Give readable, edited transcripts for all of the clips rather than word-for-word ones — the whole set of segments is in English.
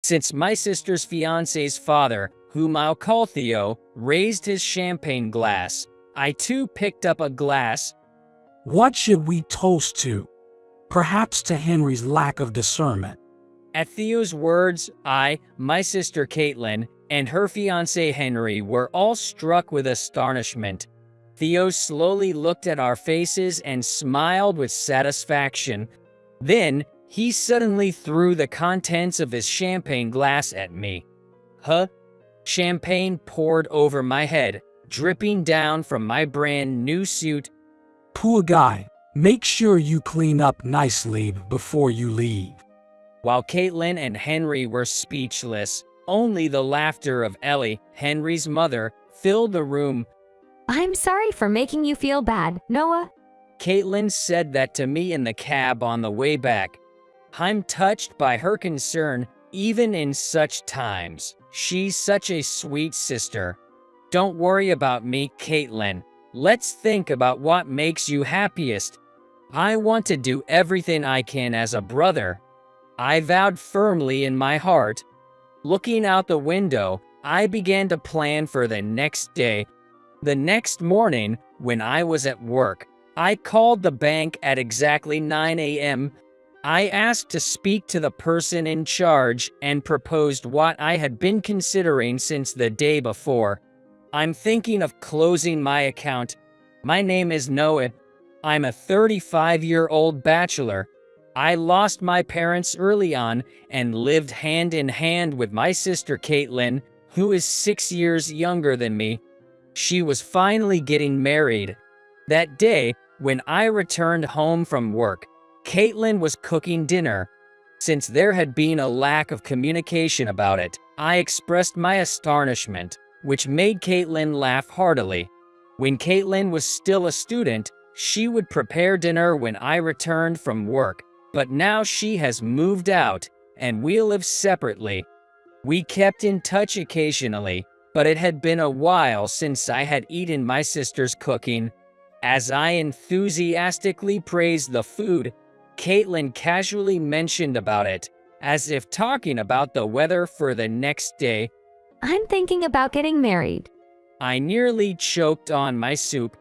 Since my sister's fiance's father, whom I'll call Theo, raised his champagne glass, I too picked up a glass. What should we toast to? Perhaps to Henry's lack of discernment. At Theo's words, I, my sister Caitlin, and her fiancé Henry were all struck with astonishment. Theo slowly looked at our faces and smiled with satisfaction. Then, he suddenly threw the contents of his champagne glass at me. Huh? Champagne poured over my head, dripping down from my brand new suit. Poor guy, make sure you clean up nicely before you leave. While Caitlin and Henry were speechless, only the laughter of Ellie, Henry's mother, filled the room. I'm sorry for making you feel bad, Noah. Caitlin said that to me in the cab on the way back. I'm touched by her concern, even in such times. She's such a sweet sister. Don't worry about me, Caitlin. Let's think about what makes you happiest. I want to do everything I can as a brother. I vowed firmly in my heart. Looking out the window, I began to plan for the next day. The next morning, when I was at work, I called the bank at exactly 9 a.m. I asked to speak to the person in charge and proposed what I had been considering since the day before. I'm thinking of closing my account. My name is Noah. I'm a 35-year-old bachelor. I lost my parents early on and lived hand in hand with my sister Caitlin, who is 6 years younger than me. She was finally getting married. That day, when I returned home from work, Caitlin was cooking dinner. Since there had been a lack of communication about it, I expressed my astonishment, which made Caitlin laugh heartily. When Caitlin was still a student, she would prepare dinner when I returned from work, but now she has moved out, and we live separately. We kept in touch occasionally, but it had been a while since I had eaten my sister's cooking. As I enthusiastically praised the food, Caitlin casually mentioned about it, as if talking about the weather for the next day. I'm thinking about getting married. I nearly choked on my soup.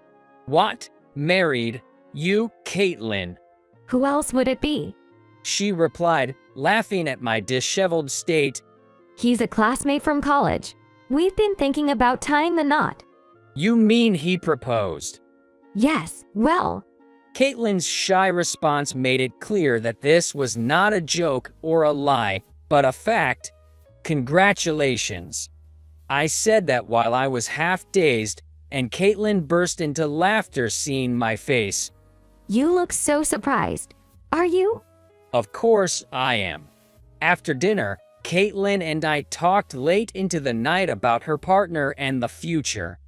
What? Married? You, Caitlin? Who else would it be? She replied, laughing at my disheveled state. He's a classmate from college. We've been thinking about tying the knot. You mean he proposed? Yes, well. Caitlin's shy response made it clear that this was not a joke or a lie, but a fact. Congratulations. I said that while I was half dazed, and Caitlin burst into laughter seeing my face. You look so surprised. Are you? Of course I am. After dinner, Caitlin and I talked late into the night about her partner and the future.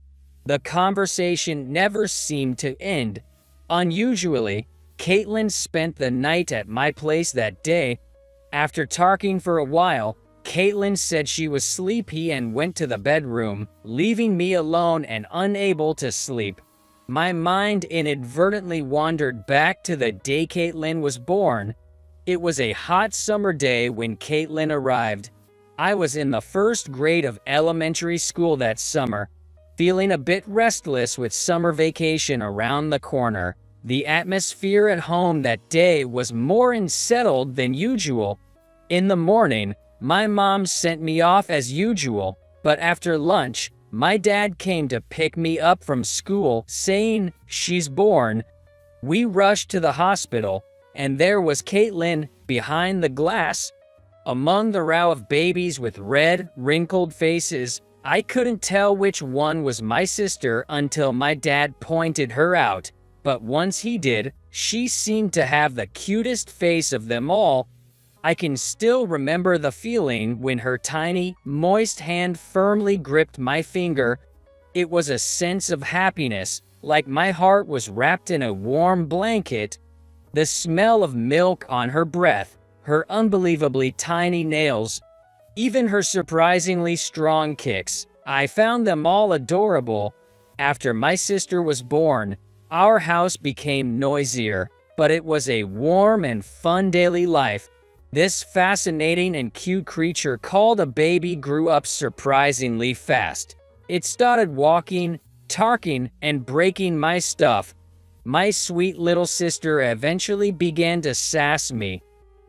The conversation never seemed to end. Unusually, Caitlin spent the night at my place that day. After talking for a while, Caitlin said she was sleepy and went to the bedroom, leaving me alone and unable to sleep. My mind inadvertently wandered back to the day Caitlin was born. It was a hot summer day when Caitlin arrived. I was in the first grade of elementary school that summer, feeling a bit restless with summer vacation around the corner. The atmosphere at home that day was more unsettled than usual. In the morning, my mom sent me off as usual, but after lunch, my dad came to pick me up from school, saying, "She's born." We rushed to the hospital, and there was Caitlin behind the glass. Among the row of babies with red, wrinkled faces, I couldn't tell which one was my sister until my dad pointed her out, but once he did, she seemed to have the cutest face of them all. I can still remember the feeling when her tiny, moist hand firmly gripped my finger. It was a sense of happiness, like my heart was wrapped in a warm blanket. The smell of milk on her breath, her unbelievably tiny nails, even her surprisingly strong kicks, I found them all adorable. After my sister was born, our house became noisier, but it was a warm and fun daily life. This fascinating and cute creature called a baby grew up surprisingly fast. It started walking, talking, and breaking my stuff. My sweet little sister eventually began to sass me.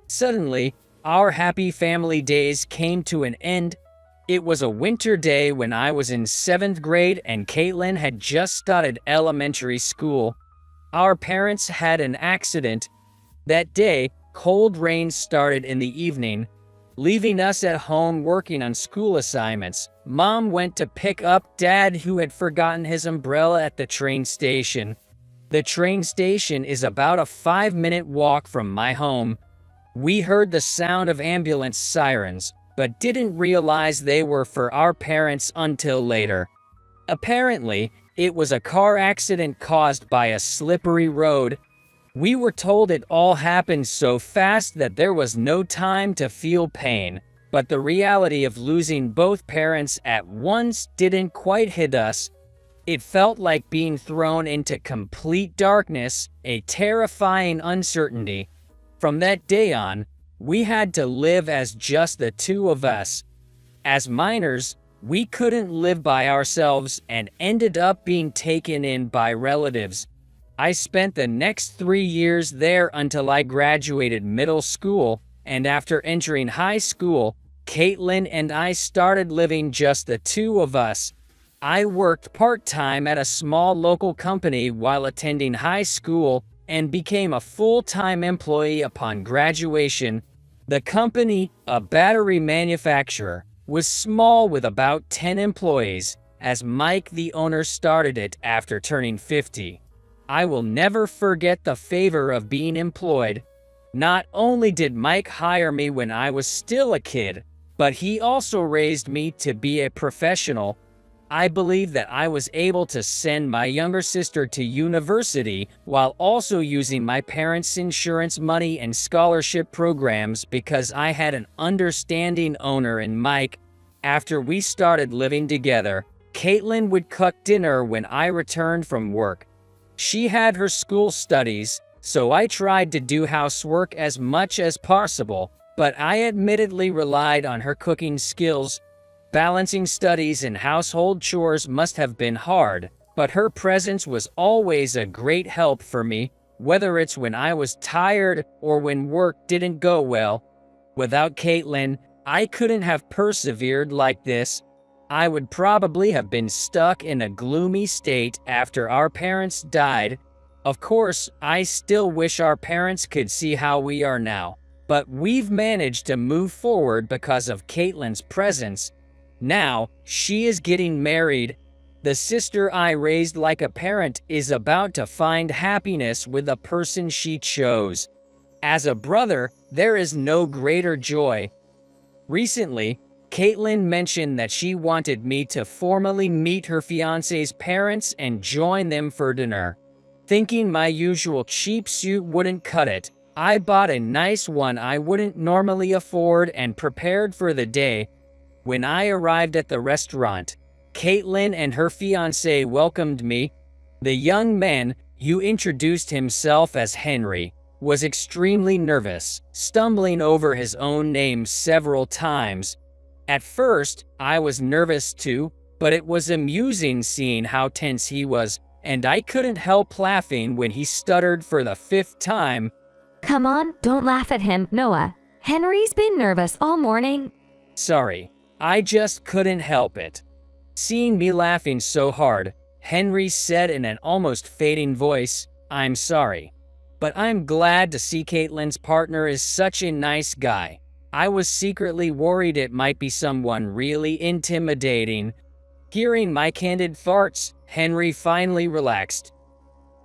Suddenly, our happy family days came to an end. It was a winter day when I was in 7th grade and Caitlin had just started elementary school. Our parents had an accident. That day, cold rain started in the evening, leaving us at home working on school assignments. Mom went to pick up Dad, who had forgotten his umbrella at the train station. The train station is about a 5-minute walk from my home. We heard the sound of ambulance sirens, but didn't realize they were for our parents until later. Apparently, it was a car accident caused by a slippery road. We were told it all happened so fast that there was no time to feel pain, but the reality of losing both parents at once didn't quite hit us. It felt like being thrown into complete darkness, a terrifying uncertainty. From that day on, we had to live as just the two of us. As minors, we couldn't live by ourselves and ended up being taken in by relatives. I spent the next 3 years there until I graduated middle school, and after entering high school, Caitlin and I started living just the two of us. I worked part-time at a small local company while attending high school and became a full-time employee upon graduation. The company, a battery manufacturer, was small with about 10 employees, as Mike, the owner, started it after turning 50. I will never forget the favor of being employed. Not only did Mike hire me when I was still a kid, but he also raised me to be a professional. I believe that I was able to send my younger sister to university while also using my parents' insurance money and scholarship programs because I had an understanding owner in Mike. After we started living together, Caitlin would cook dinner when I returned from work. She had her school studies, so I tried to do housework as much as possible, but I admittedly relied on her cooking skills. Balancing studies and household chores must have been hard, but her presence was always a great help for me, whether it's when I was tired or when work didn't go well. Without Caitlin, I couldn't have persevered like this. I would probably have been stuck in a gloomy state after our parents died. Of course, I still wish our parents could see how we are now, but we've managed to move forward because of Caitlin's presence. Now, she is getting married. The sister I raised like a parent is about to find happiness with the person she chose. As a brother, there is no greater joy. Recently, Caitlin mentioned that she wanted me to formally meet her fiancé's parents and join them for dinner. Thinking my usual cheap suit wouldn't cut it, I bought a nice one I wouldn't normally afford and prepared for the day. When I arrived at the restaurant, Caitlin and her fiancé welcomed me. The young man, who introduced himself as Henry, was extremely nervous, stumbling over his own name several times. At first, I was nervous too, but it was amusing seeing how tense he was, and I couldn't help laughing when he stuttered for the 5th time. Come on, don't laugh at him, Noah. Henry's been nervous all morning. Sorry, I just couldn't help it. Seeing me laughing so hard, Henry said in an almost fading voice, "I'm sorry. But I'm glad to see Caitlin's partner is such a nice guy. I was secretly worried it might be someone really intimidating." Hearing my candid thoughts, Henry finally relaxed.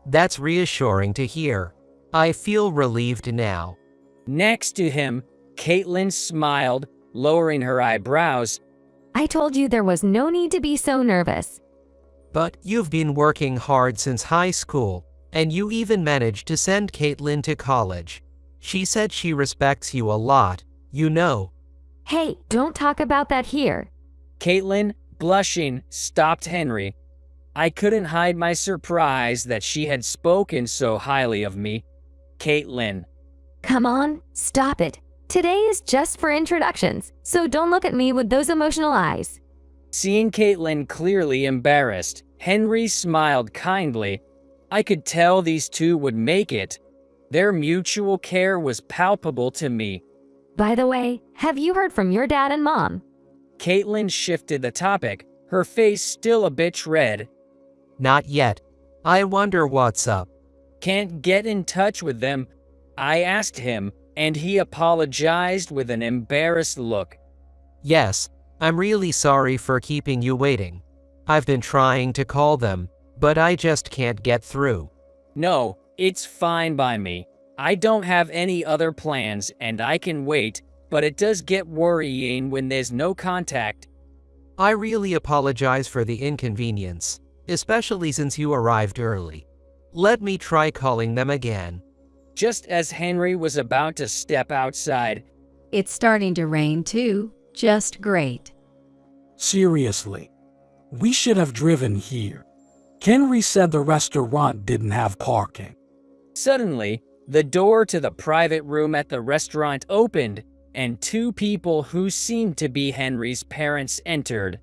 That's reassuring to hear. I feel relieved now. Next to him, Caitlin smiled, lowering her eyebrows. I told you there was no need to be so nervous. But you've been working hard since high school, and you even managed to send Caitlin to college. She said she respects you a lot, you know. Hey, don't talk about that here. Caitlin, blushing, stopped Henry. I couldn't hide my surprise that she had spoken so highly of me. Caitlin. Come on, stop it. Today is just for introductions, so don't look at me with those emotional eyes. Seeing Caitlin clearly embarrassed, Henry smiled kindly. I could tell these two would make it. Their mutual care was palpable to me. By the way, have you heard from your dad and mom? Caitlin shifted the topic, her face still a bit red. Not yet. I wonder what's up. Can't get in touch with them. I asked him, and he apologized with an embarrassed look. Yes, I'm really sorry for keeping you waiting. I've been trying to call them, but I just can't get through. No, it's fine by me. I don't have any other plans and I can wait, but it does get worrying when there's no contact. I really apologize for the inconvenience, especially since you arrived early. Let me try calling them again. Just as Henry was about to step outside, It's starting to rain too. Just great. Seriously, we should have driven here. Henry said the restaurant didn't have parking. suddenly, the door to the private room at the restaurant opened, and two people who seemed to be Henry's parents entered.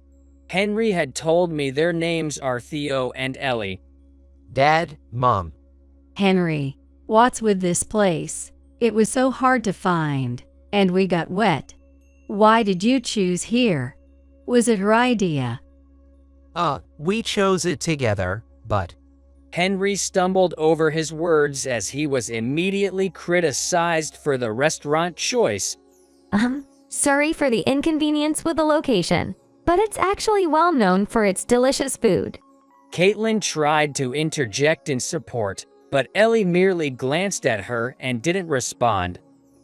Henry had told me their names are Theo and Ellie. Dad, Mom. Henry, what's with this place? It was so hard to find, and we got wet. Why did you choose here? Was it her idea? We chose it together, but Henry stumbled over his words as he was immediately criticized for the restaurant choice. Sorry for the inconvenience with the location, but it's actually well known for its delicious food. Caitlin tried to interject in support, but Ellie merely glanced at her and didn't respond.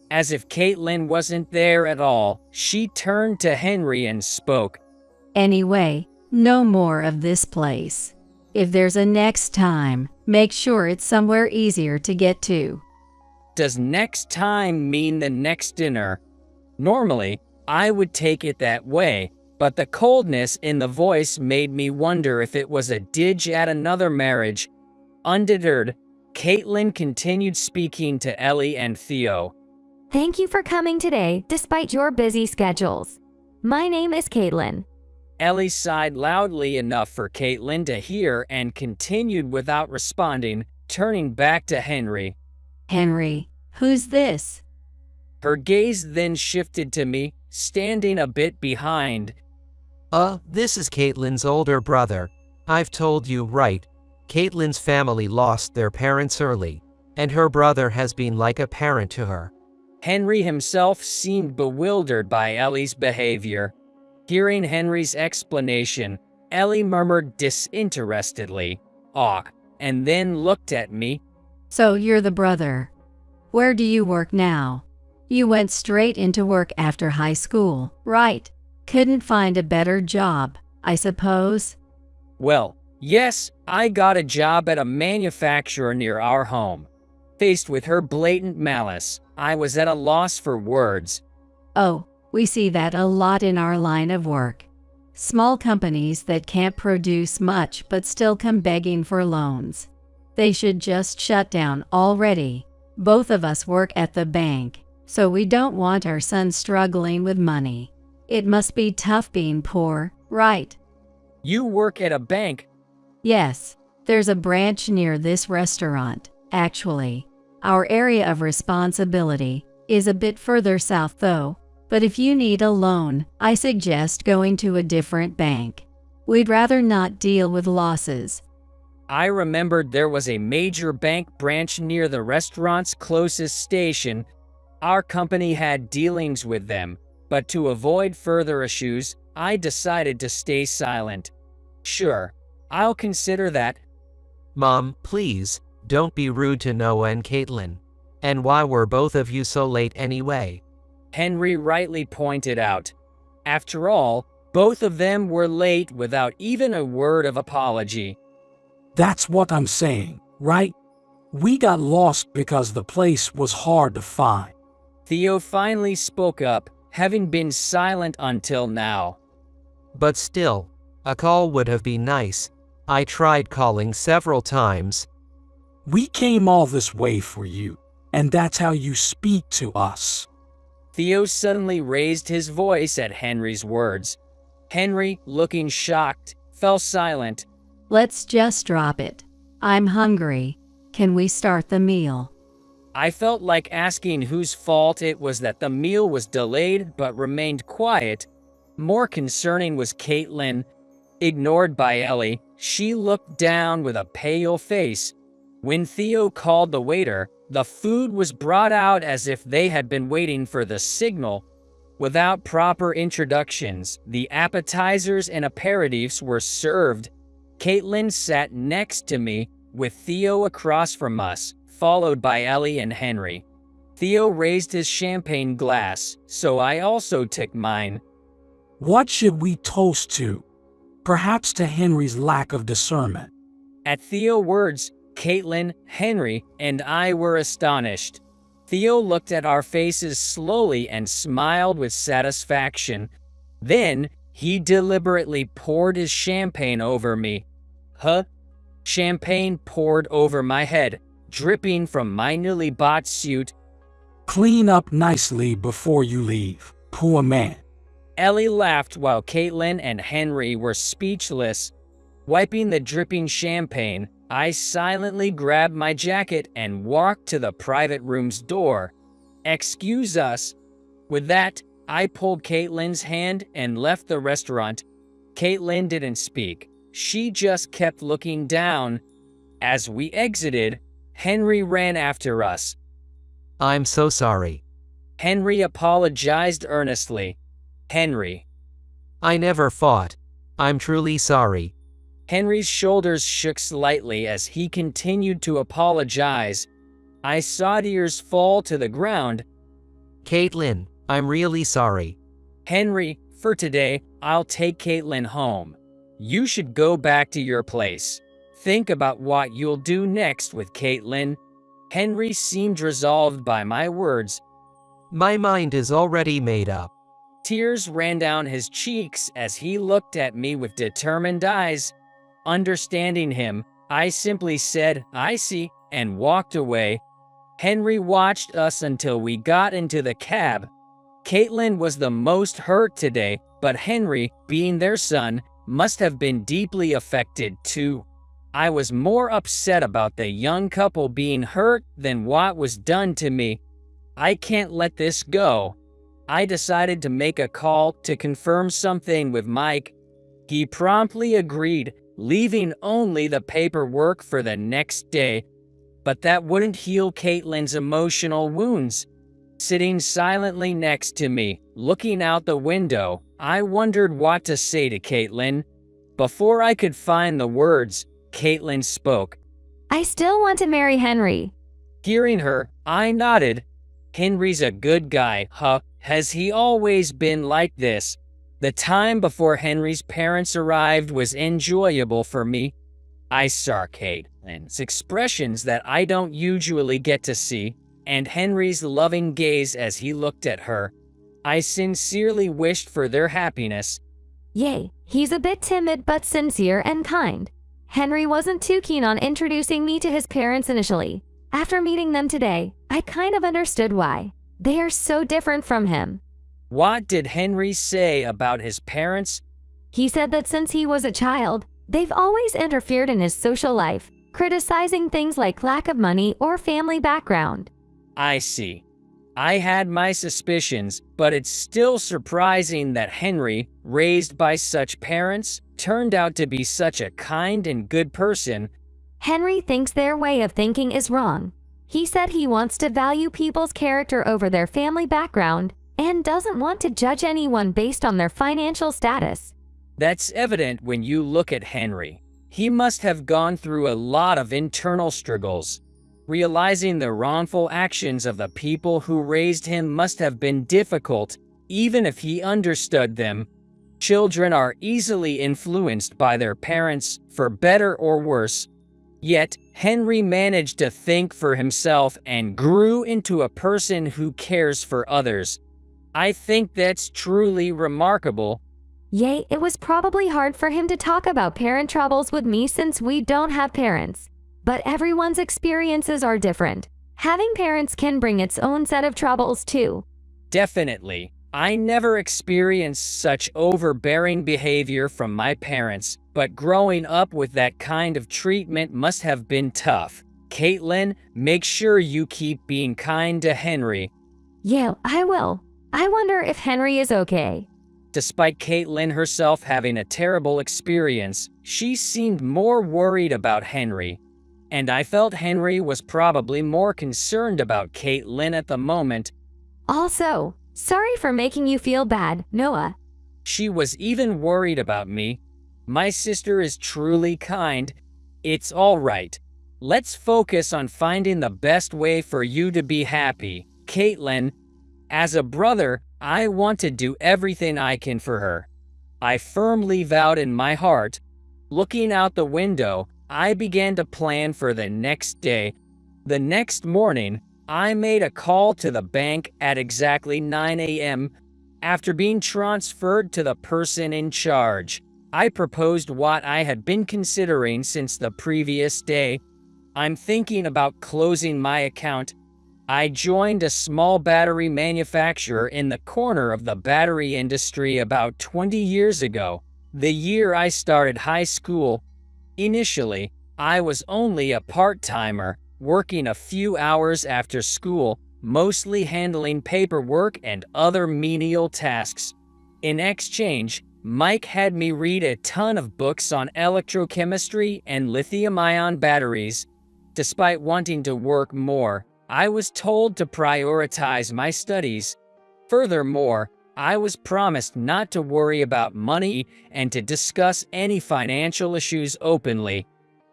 As if Caitlin wasn't there at all, she turned to Henry and spoke. Anyway, no more of this place. If there's a next time, make sure it's somewhere easier to get to. Does next time mean the next dinner? Normally, I would take it that way, but the coldness in the voice made me wonder if it was a dig at another marriage. Undeterred, Caitlin continued speaking to Ellie and Theo. Thank you for coming today, despite your busy schedules. My name is Caitlin. Ellie sighed loudly enough for Caitlin to hear and continued without responding, turning back to Henry. Henry, who's this? Her gaze then shifted to me, standing a bit behind. This is Caitlin's older brother. I've told you right. Caitlin's family lost their parents early, and her brother has been like a parent to her. Henry himself seemed bewildered by Ellie's behavior. Hearing Henry's explanation, Ellie murmured disinterestedly, "Ah," and then looked at me. So you're the brother. Where do you work now? You went straight into work after high school, right? Couldn't find a better job, I suppose? Well, yes, I got a job at a manufacturer near our home. Faced with her blatant malice, I was at a loss for words. Oh, we see that a lot in our line of work. Small companies that can't produce much but still come begging for loans. They should just shut down already. Both of us work at the bank, so we don't want our son struggling with money. It must be tough being poor, right? You work at a bank? Yes, there's a branch near this restaurant, actually. Our area of responsibility is a bit further south though, but if you need a loan, I suggest going to a different bank. We'd rather not deal with losses. I remembered there was a major bank branch near the restaurant's closest station. Our company had dealings with them, but to avoid further issues, I decided to stay silent. Sure, I'll consider that. Mom, please, don't be rude to Noah and Caitlin. And why were both of you so late anyway? Henry rightly pointed out. After all, both of them were late without even a word of apology. That's what I'm saying, right? We got lost because the place was hard to find. Theo finally spoke up, having been silent until now. But still, a call would have been nice. I tried calling several times. We came all this way for you, and that's how you speak to us. Theo suddenly raised his voice at Henry's words. Henry, looking shocked, fell silent. Let's just drop it. I'm hungry. Can we start the meal? I felt like asking whose fault it was that the meal was delayed but remained quiet. More concerning was Caitlin. Ignored by Ellie, she looked down with a pale face. When Theo called the waiter, the food was brought out as if they had been waiting for the signal. Without proper introductions, the appetizers and aperitifs were served. Caitlin sat next to me, with Theo across from us, followed by Ellie and Henry. Theo raised his champagne glass, so I also took mine. What should we toast to? Perhaps to Henry's lack of discernment. At Theo's words, Caitlin, Henry, and I were astonished. Theo looked at our faces slowly and smiled with satisfaction. Then, he deliberately poured his champagne over me. Champagne poured over my head, dripping from my newly bought suit. Clean up nicely before you leave, poor man. Ellie laughed while Caitlin and Henry were speechless. Wiping the dripping champagne, I silently grabbed my jacket and walked to the private room's door. Excuse us. With that, I pulled Caitlin's hand and left the restaurant. Caitlin didn't speak. She just kept looking down. As we exited, Henry ran after us. I'm so sorry. Henry apologized earnestly. Henry. I never fought. I'm truly sorry. Henry's shoulders shook slightly as he continued to apologize. I saw tears fall to the ground. Caitlin, I'm really sorry. Henry, for today, I'll take Caitlin home. You should go back to your place. Think about what you'll do next with Caitlin. Henry seemed resolved by my words. My mind is already made up. Tears ran down his cheeks as he looked at me with determined eyes. Understanding him, I simply said, I see, and walked away. Henry watched us until we got into the cab. Caitlin was the most hurt today, but Henry, being their son, must have been deeply affected too. I was more upset about the young couple being hurt than what was done to me. I can't let this go. I decided to make a call to confirm something with Mike. He promptly agreed, leaving only the paperwork for the next day. But that wouldn't heal Caitlin's emotional wounds. Sitting silently next to me, looking out the window, I wondered what to say to Caitlin. Before I could find the words, Caitlin spoke. I still want to marry Henry. Hearing her, I nodded. Henry's a good guy, huh? Has he always been like this? The time before Henry's parents arrived was enjoyable for me. I saw Caitlin's expressions that I don't usually get to see, and Henry's loving gaze as he looked at her. I sincerely wished for their happiness. Yay, he's a bit timid but sincere and kind. Henry wasn't too keen on introducing me to his parents initially. After meeting them today, I kind of understood why. They are so different from him. What did Henry say about his parents? He said that since he was a child, they've always interfered in his social life, criticizing things like lack of money or family background. I see. I had my suspicions, but it's still surprising that Henry, raised by such parents, turned out to be such a kind and good person. Henry thinks their way of thinking is wrong. He said he wants to value people's character over their family background and doesn't want to judge anyone based on their financial status. That's evident when you look at Henry. He must have gone through a lot of internal struggles. Realizing the wrongful actions of the people who raised him must have been difficult, even if he understood them. Children are easily influenced by their parents, for better or worse. Yet, Henry managed to think for himself and grew into a person who cares for others. I think that's truly remarkable. Yay, it was probably hard for him to talk about parent troubles with me since we don't have parents. But everyone's experiences are different. Having parents can bring its own set of troubles too. Definitely. I never experienced such overbearing behavior from my parents, but growing up with that kind of treatment must have been tough. Caitlin, make sure you keep being kind to Henry. Yeah, I will. I wonder if Henry is okay. Despite Caitlin herself having a terrible experience, she seemed more worried about Henry. And I felt Henry was probably more concerned about Caitlin at the moment. Also, sorry for making you feel bad, Noah. She was even worried about me. My sister is truly kind. It's all right. Let's focus on finding the best way for you to be happy. Caitlin, as a brother, I want to do everything I can for her. I firmly vowed in my heart. Looking out the window, I began to plan for the next day. The next morning, I made a call to the bank at exactly 9 a.m. After being transferred to the person in charge, I proposed what I had been considering since the previous day. I'm thinking about closing my account. I joined a small battery manufacturer in the corner of the battery industry about 20 years ago, the year I started high school. Initially, I was only a part-timer, working a few hours after school, mostly handling paperwork and other menial tasks. In exchange, Mike had me read a ton of books on electrochemistry and lithium-ion batteries. Despite wanting to work more, I was told to prioritize my studies. Furthermore, I was promised not to worry about money and to discuss any financial issues openly.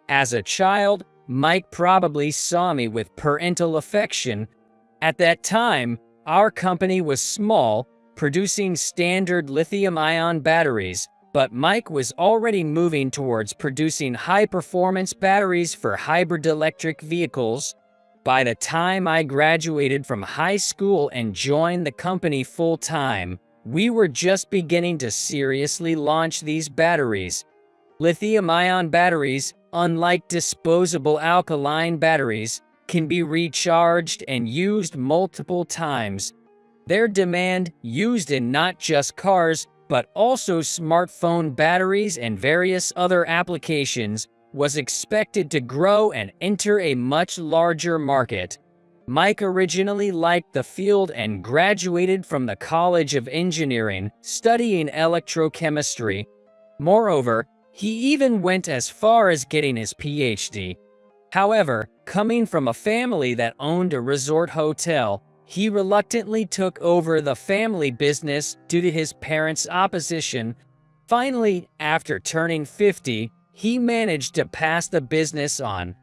As a child, Mike probably saw me with parental affection. At that time, our company was small, producing standard lithium-ion batteries, but Mike was already moving towards producing high-performance batteries for hybrid electric vehicles. By the time I graduated from high school and joined the company full-time, we were just beginning to seriously launch these batteries. Lithium-ion batteries, unlike disposable alkaline batteries, can be recharged and used multiple times. Their demand, used in not just cars, but also smartphone batteries and various other applications, was expected to grow and enter a much larger market. Mike originally liked the field and graduated from the College of Engineering, studying electrochemistry. Moreover, he even went as far as getting his PhD. However, coming from a family that owned a resort hotel, he reluctantly took over the family business due to his parents' opposition. Finally, after turning 50, he managed to pass the business on.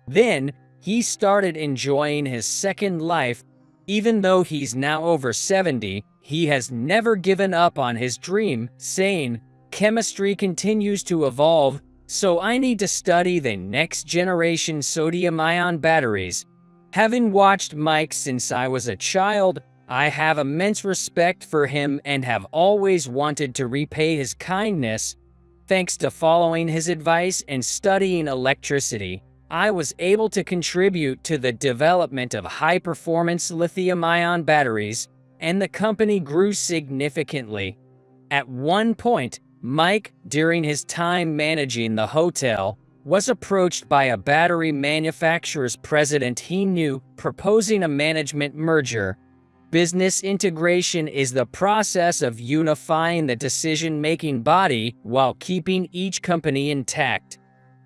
Then, he started enjoying his second life. Even though he's now over 70, he has never given up on his dream, saying, "Chemistry continues to evolve, so I need to study the next generation sodium-ion batteries." Having watched Mike since I was a child, I have immense respect for him and have always wanted to repay his kindness. Thanks to following his advice and studying electricity, I was able to contribute to the development of high-performance lithium-ion batteries, and the company grew significantly. At one point, Mike, during his time managing the hotel, was approached by a battery manufacturer's president he knew, proposing a management merger. Business integration is the process of unifying the decision-making body while keeping each company intact.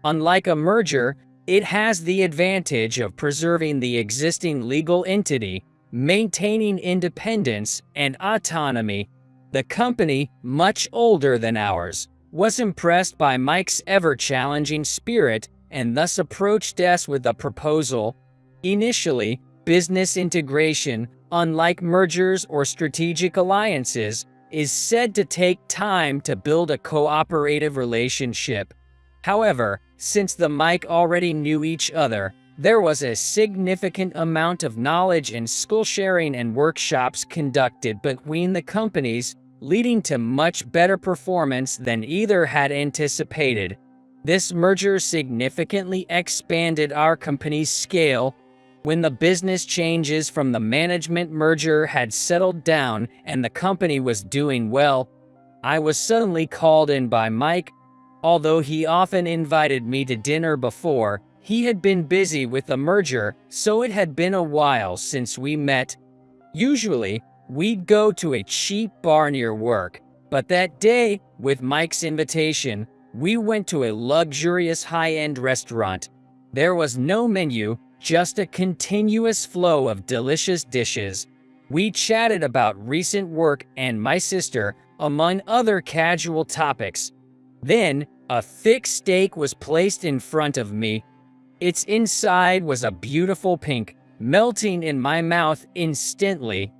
Unlike a merger, it has the advantage of preserving the existing legal entity, maintaining independence and autonomy. The company, much older than ours, was impressed by Mike's ever-challenging spirit and thus approached us with a proposal. Initially, business integration, unlike mergers or strategic alliances, is said to take time to build a cooperative relationship. However, since the Mike already knew each other, there was a significant amount of knowledge and skill sharing and workshops conducted between the companies, leading to much better performance than either had anticipated. This merger significantly expanded our company's scale. When the business changes from the management merger had settled down and the company was doing well, I was suddenly called in by Mike. Although he often invited me to dinner before, he had been busy with the merger, so it had been a while since we met. Usually, we'd go to a cheap bar near work, but that day, with Mike's invitation, we went to a luxurious high-end restaurant. There was no menu, just a continuous flow of delicious dishes. We chatted about recent work and my sister, among other casual topics. Then, a thick steak was placed in front of me. Its inside was a beautiful pink, melting in my mouth instantly.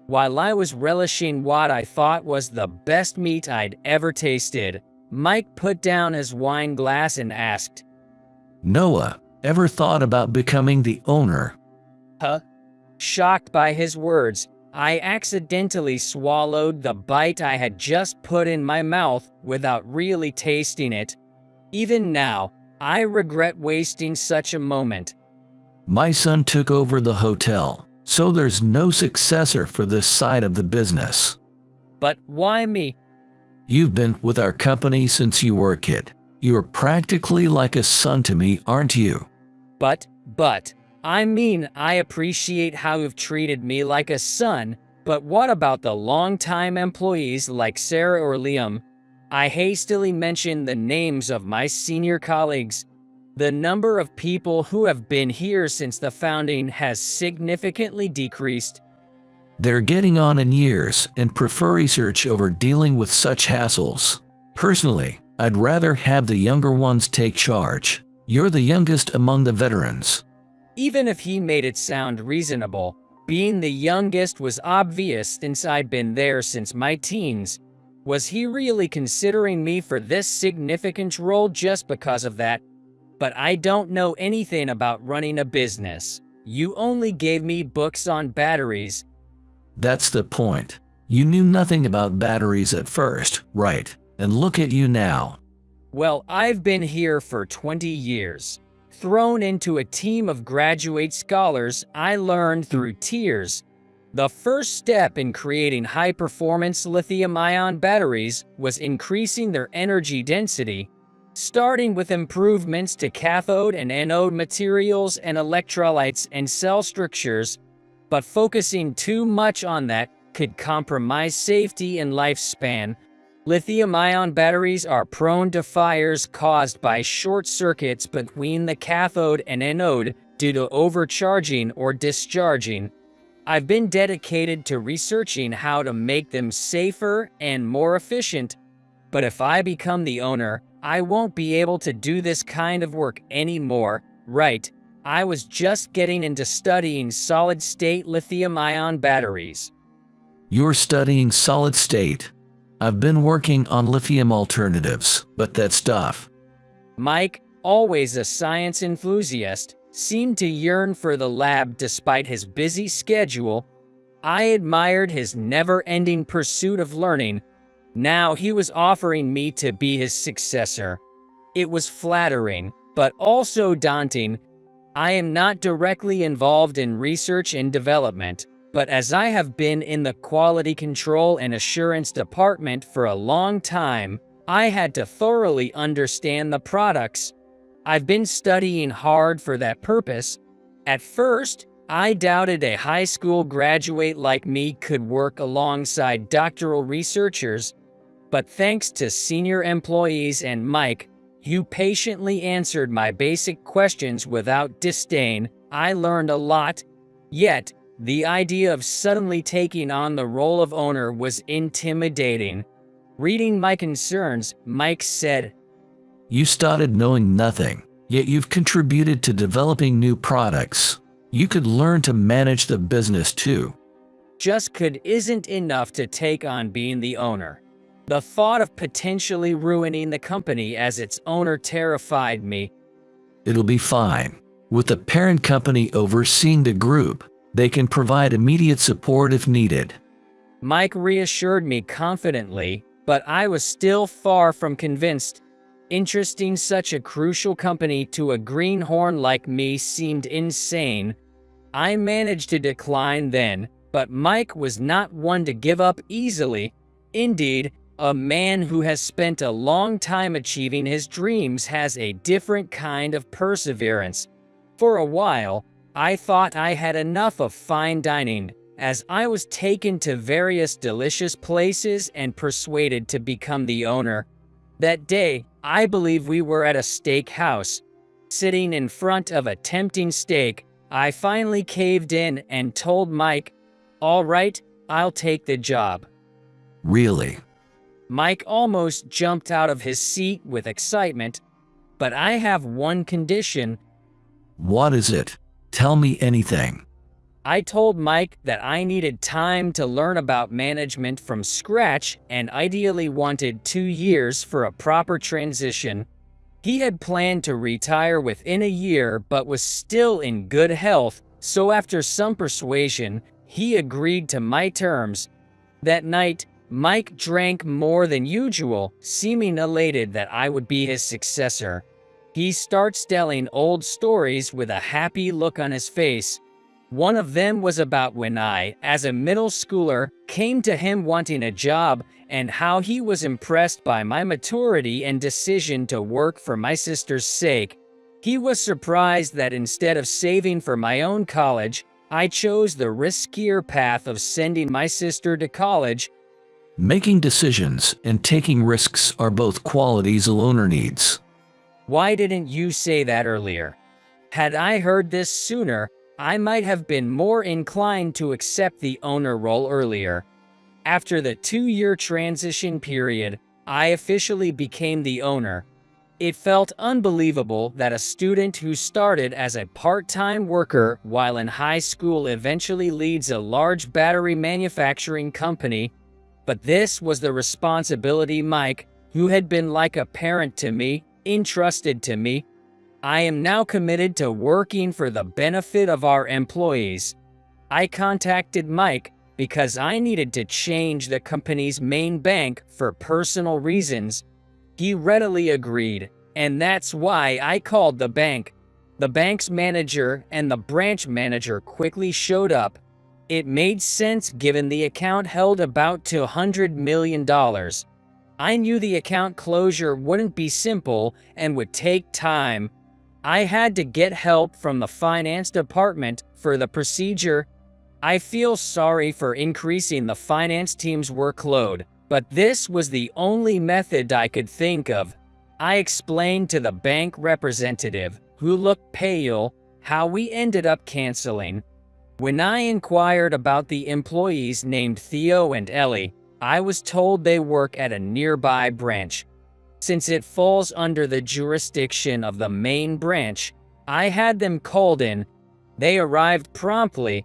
While I was relishing what I thought was the best meat I'd ever tasted, Mike put down his wine glass and asked, "Noah, ever thought about becoming the owner?" "Huh?" Shocked by his words, I accidentally swallowed the bite I had just put in my mouth without really tasting it. Even now, I regret wasting such a moment. "My son took over the hotel, so there's no successor for this side of the business." But why me? "You've been with our company since you were a kid. You're practically like a son to me, aren't you?" But, I mean, I appreciate how you've treated me like a son, but what about the long-time employees like Sarah or Liam? I hastily mentioned the names of my senior colleagues. The number of people who have been here since the founding has significantly decreased. "They're getting on in years and prefer research over dealing with such hassles. Personally, I'd rather have the younger ones take charge. You're the youngest among the veterans." Even if he made it sound reasonable, being the youngest was obvious since I'd been there since my teens. Was he really considering me for this significant role just because of that? But I don't know anything about running a business. You only gave me books on batteries. "That's the point. You knew nothing about batteries at first, right? And look at you now." Well, I've been here for 20 years. Thrown into a team of graduate scholars, I learned through tears. The first step in creating high-performance lithium-ion batteries was increasing their energy density, starting with improvements to cathode and anode materials and electrolytes and cell structures, but focusing too much on that could compromise safety and lifespan. Lithium-ion batteries are prone to fires caused by short circuits between the cathode and anode due to overcharging or discharging. I've been dedicated to researching how to make them safer and more efficient, but if I become the owner, I won't be able to do this kind of work anymore, right? I was just getting into studying solid-state lithium-ion batteries. "You're studying solid state. I've been working on lithium alternatives, but that stuff." Mike, always a science enthusiast, seemed to yearn for the lab despite his busy schedule. I admired his never-ending pursuit of learning. Now he was offering me to be his successor. It was flattering, but also daunting. I am not directly involved in research and development, but as I have been in the quality control and assurance department for a long time, I had to thoroughly understand the products. I've been studying hard for that purpose. At first, I doubted a high school graduate like me could work alongside doctoral researchers, but thanks to senior employees and Mike, who patiently answered my basic questions without disdain, I learned a lot. Yet, the idea of suddenly taking on the role of owner was intimidating. Reading my concerns, Mike said, "You started knowing nothing, yet you've contributed to developing new products. You could learn to manage the business too." Just could isn't enough to take on being the owner. The thought of potentially ruining the company as its owner terrified me. "It'll be fine. With the parent company overseeing the group, they can provide immediate support if needed." Mike reassured me confidently, but I was still far from convinced. Entrusting such a crucial company to a greenhorn like me seemed insane. I managed to decline then, but Mike was not one to give up easily. Indeed, a man who has spent a long time achieving his dreams has a different kind of perseverance. For a while, I thought I had enough of fine dining, as I was taken to various delicious places and persuaded to become the owner. That day, I believe we were at a steak house. Sitting in front of a tempting steak, I finally caved in and told Mike, "All right, I'll take the job." Really? Mike almost jumped out of his seat with excitement. "But I have one condition." What is it? Tell me anything. I told Mike that I needed time to learn about management from scratch and ideally wanted 2 years for a proper transition. He had planned to retire within a year but was still in good health, so after some persuasion, he agreed to my terms. That night, Mike drank more than usual, seeming elated that I would be his successor. He starts telling old stories with a happy look on his face. One of them was about when I, as a middle schooler, came to him wanting a job and how he was impressed by my maturity and decision to work for my sister's sake. He was surprised that instead of saving for my own college, I chose the riskier path of sending my sister to college. Making decisions and taking risks are both qualities a loner needs. Why didn't you say that earlier? Had I heard this sooner, I might have been more inclined to accept the owner role earlier. After the 2-year transition period, I officially became the owner. It felt unbelievable that a student who started as a part-time worker while in high school eventually leads a large battery manufacturing company. But this was the responsibility Mike, who had been like a parent to me, entrusted to me. I am now committed to working for the benefit of our employees. I contacted Mike because I needed to change the company's main bank for personal reasons. He readily agreed, and that's why I called the bank. The bank's manager and the branch manager quickly showed up. It made sense given the account held about $200 million. I knew the account closure wouldn't be simple and would take time. I had to get help from the finance department for the procedure. I feel sorry for increasing the finance team's workload, but this was the only method I could think of. I explained to the bank representative, who looked pale, how we ended up canceling. When I inquired about the employees named Theo and Ellie, I was told they work at a nearby branch. Since it falls under the jurisdiction of the main branch, I had them called in. They arrived promptly.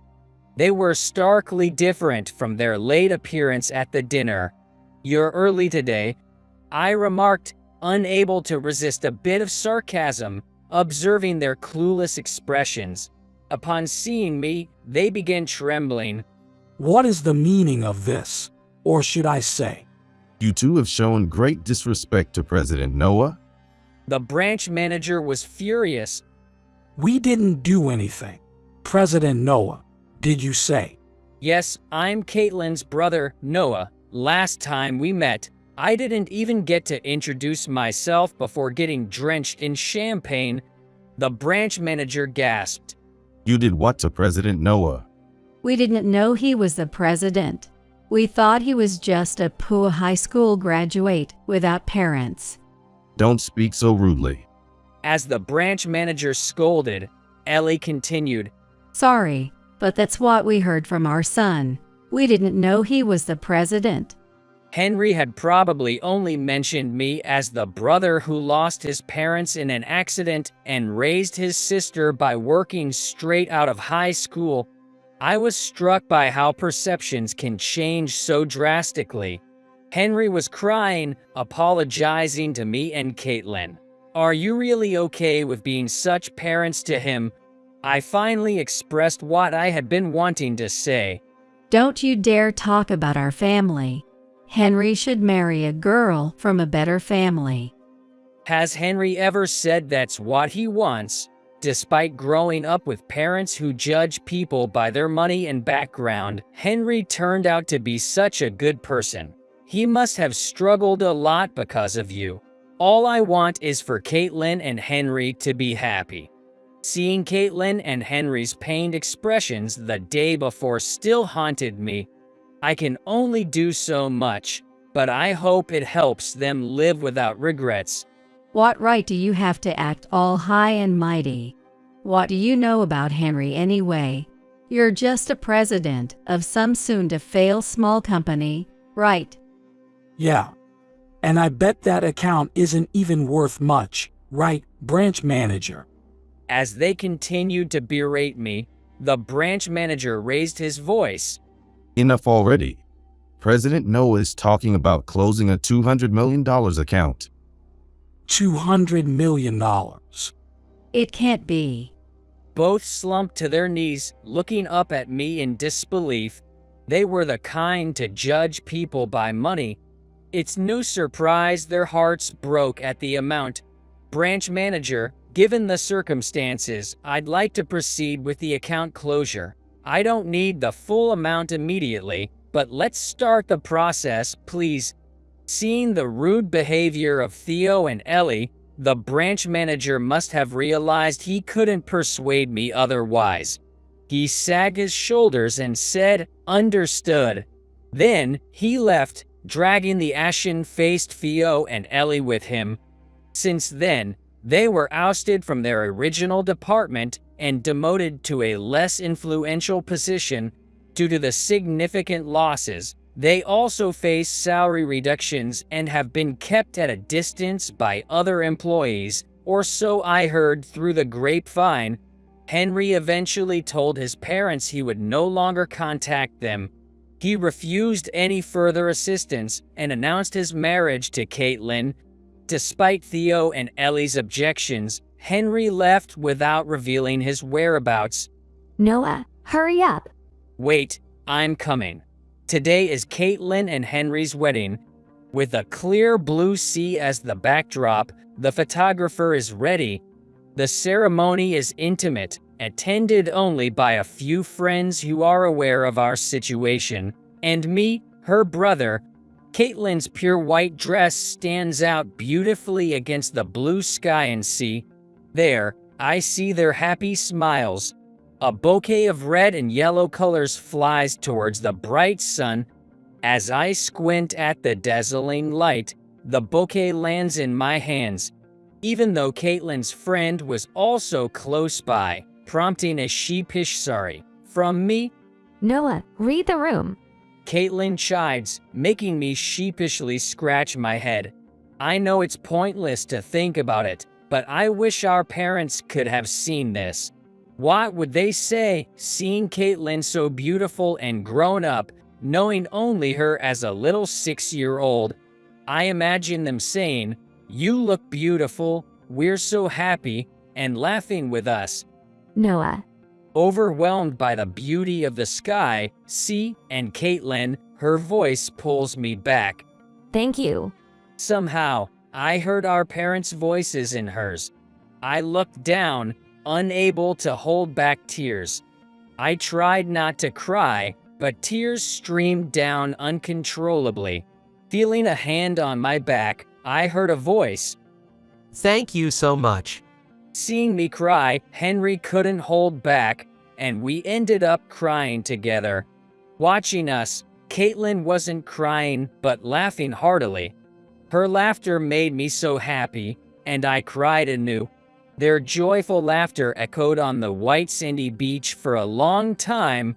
They were starkly different from their late appearance at the dinner. "You're early today," I remarked, unable to resist a bit of sarcasm, observing their clueless expressions. Upon seeing me, they began trembling. What is the meaning of this? Or should I say, You two have shown great disrespect to President Noah. The branch manager was furious. we didn't do anything. President Noah, did you say? "Yes, I'm Caitlin's brother, Noah. Last time we met, I didn't even get to introduce myself before getting drenched in champagne." The branch manager gasped. You did what to President Noah? We didn't know he was the president. We thought he was just a poor high school graduate without parents. Don't speak so rudely. As the branch manager scolded, Ellie continued, Sorry, but that's what we heard from our son. We didn't know he was the president. Henry had probably only mentioned me as the brother who lost his parents in an accident and raised his sister by working straight out of high school. I was struck by how perceptions can change so drastically. Henry was crying, apologizing to me and Caitlin. "Are you really okay with being such parents to him?" I finally expressed what I had been wanting to say. Don't you dare talk about our family. Henry should marry a girl from a better family. Has Henry ever said that's what he wants? Despite growing up with parents who judge people by their money and background, Henry turned out to be such a good person. He must have struggled a lot because of you. All I want is for Caitlin and Henry to be happy." Seeing Caitlin and Henry's pained expressions the day before still haunted me. I can only do so much, but I hope it helps them live without regrets. What right do you have to act all high and mighty? What do you know about Henry anyway? You're just a president of some soon-to-fail small company, right? Yeah. And I bet that account isn't even worth much, right, branch manager? As they continued to berate me, the branch manager raised his voice. Enough already. President Noah is talking about closing a $200 million account. $200 million. It can't be. Both slumped to their knees, looking up at me in disbelief. They were the kind to judge people by money. It's no surprise their hearts broke at the amount. Branch manager, given the circumstances, I'd like to proceed with the account closure. I don't need the full amount immediately, but let's start the process, please. Seeing the rude behavior of Theo and Ellie, the branch manager must have realized he couldn't persuade me otherwise. He sagged his shoulders and said, "Understood." Then he left, dragging the ashen-faced Theo and Ellie with him. Since then, they were ousted from their original department and demoted to a less influential position due to the significant losses. They also face salary reductions and have been kept at a distance by other employees, or so I heard through the grapevine. Henry eventually told his parents he would no longer contact them. He refused any further assistance and announced his marriage to Caitlin. Despite Theo and Ellie's objections, Henry left without revealing his whereabouts. Noah, hurry up. Wait, I'm coming. Today is Caitlin and Henry's wedding. With a clear blue sea as the backdrop, the photographer is ready. The ceremony is intimate, attended only by a few friends who are aware of our situation, and me, her brother. Caitlin's pure white dress stands out beautifully against the blue sky and sea. There, I see their happy smiles. A bouquet of red and yellow colors flies towards the bright sun. As I squint at the dazzling light, the bouquet lands in my hands. Even though Caitlin's friend was also close by, prompting a sheepish sorry from me. Noah, read the room. Caitlin chides, making me sheepishly scratch my head. I know it's pointless to think about it, but I wish our parents could have seen this. What would they say, seeing Caitlin so beautiful and grown up, knowing only her as a little 6-year-old? I imagine them saying, "You look beautiful, we're so happy," and laughing with us. Noah. Overwhelmed by the beauty of the sky, sea, and Caitlin, her voice pulls me back. Thank you. Somehow, I heard our parents' voices in hers. I looked down, unable to hold back tears. I tried not to cry, but tears streamed down uncontrollably. Feeling a hand on my back, I heard a voice. Thank you so much. Seeing me cry, Henry couldn't hold back, and we ended up crying together. Watching us, Caitlin wasn't crying, but laughing heartily. Her laughter made me so happy, and I cried anew. Their joyful laughter echoed on the white sandy beach for a long time,